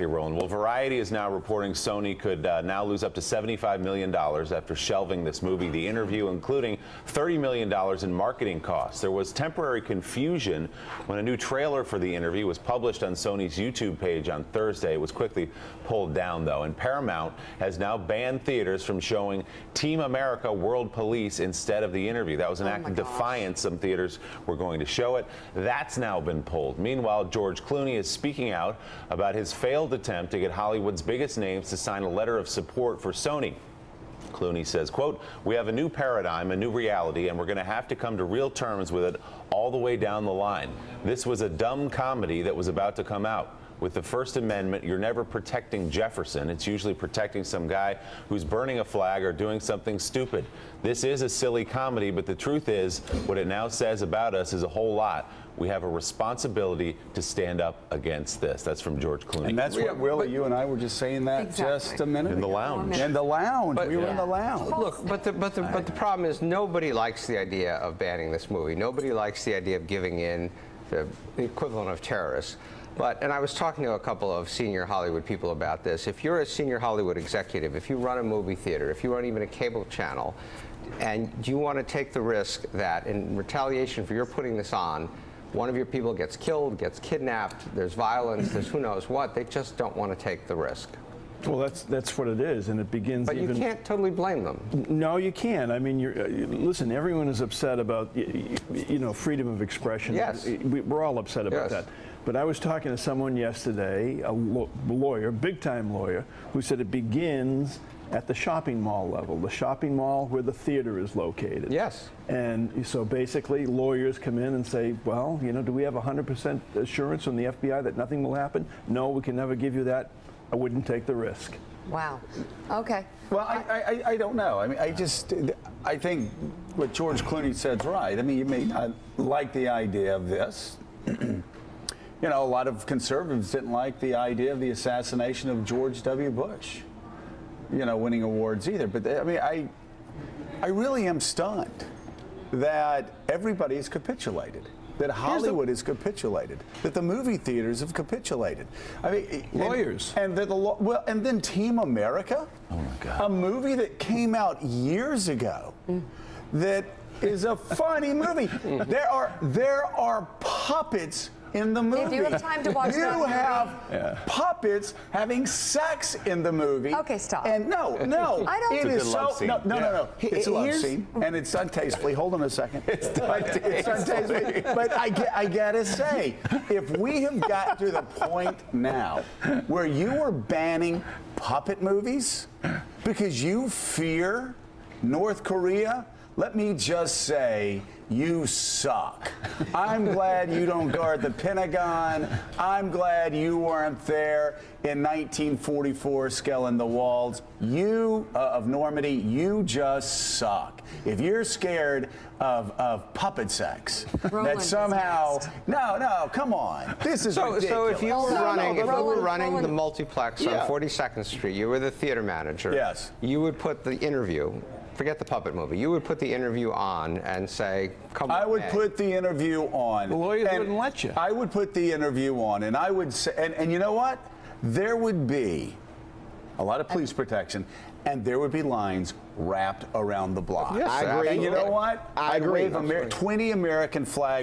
Roland. Well, Variety is now reporting Sony could now lose up to $75 million after shelving this movie, The Interview, including $30 million in marketing costs. There was temporary confusion when a new trailer for The Interview was published on Sony's YouTube page on Thursday. It was quickly pulled down, though, and Paramount has now banned theaters from showing Team America World Police instead of The Interview. That was an act of defiance. Some theaters were going to show it. That's now been pulled. Meanwhile, George Clooney is speaking out about his failed attempt to get Hollywood's biggest names to sign a letter of support for Sony. Clooney says, quote, "We have a new paradigm, a new reality, and we're going to have to come to real terms with it all the way down the line. This was a dumb comedy that was about to come out. With the First Amendment, you're never protecting Jefferson. It's usually protecting some guy who's burning a flag or doing something stupid. This is a silly comedy, but the truth is, what it now says about us is a whole lot. We have a responsibility to stand up against this." That's from George Clooney. And that's what, Willie, you and I were just saying that just a minute ago. In the lounge. In the lounge. But, we were in the lounge. Look, but the problem is nobody likes the idea of banning this movie. Nobody likes the idea of giving in the equivalent of terrorists. And I was talking to a couple of senior Hollywood people about this. If you're a senior Hollywood executive, if you run a movie theater, if you run even a cable channel, and you want to take the risk that in retaliation for your putting this on, one of your people gets killed, gets kidnapped, there's violence, there's who knows what, they just don't want to take the risk. Well, that's what it is, and it begins. But you can't totally blame them. No, you can't. I mean, listen. Everyone is upset about freedom of expression. Yes, we're all upset about that. But I was talking to someone yesterday, a lawyer, big-time lawyer, who said it begins at the shopping mall level, the shopping mall where the theater is located. Yes. And so basically lawyers come in and say, well, do we have 100% assurance from the FBI that nothing will happen? No, we can never give you that. I wouldn't take the risk. Wow. Okay. Well, I don't know. I mean, I think what George Clooney said's right. I mean, you may not like the idea of this. A lot of conservatives didn't like the idea of the assassination of George W. Bush, winning awards either. But I mean, I really am stunned that everybody's capitulated, that Hollywood has capitulated, that the movie theaters have capitulated. I mean, lawyers. And then Team America, oh my God, a movie that came out years ago, that is a funny movie. There are puppets in the movie. If you have time to watch that movie. You have puppets having sex in the movie. Okay, stop. And no. I don't. It It's is a good love so scene. no. It's a love scene, and it's untastefully. Hold on a second. It's untastefully. But I gotta say, if we have got to the point now where you are banning puppet movies because you fear North Korea, let me just say, you suck. I'm glad you don't guard the Pentagon. I'm glad you weren't there in 1944 scaling the walls. You, of Normandy, you just suck. If you're scared of puppet sex, that somehow, no, come on. This is ridiculous. So if you were running the multiplex on 42nd Street, you were the theater manager. Yes. You would put The Interview. Forget the puppet movie. You would put The Interview on and say, come on. I would put The Interview on. The lawyers wouldn't let you. I would put The Interview on, and I would say, and you know what? There would be a lot of police protection, and there would be lines wrapped around the block. Yes, I agree. And you know what? I agree. I'd wave 20 American flags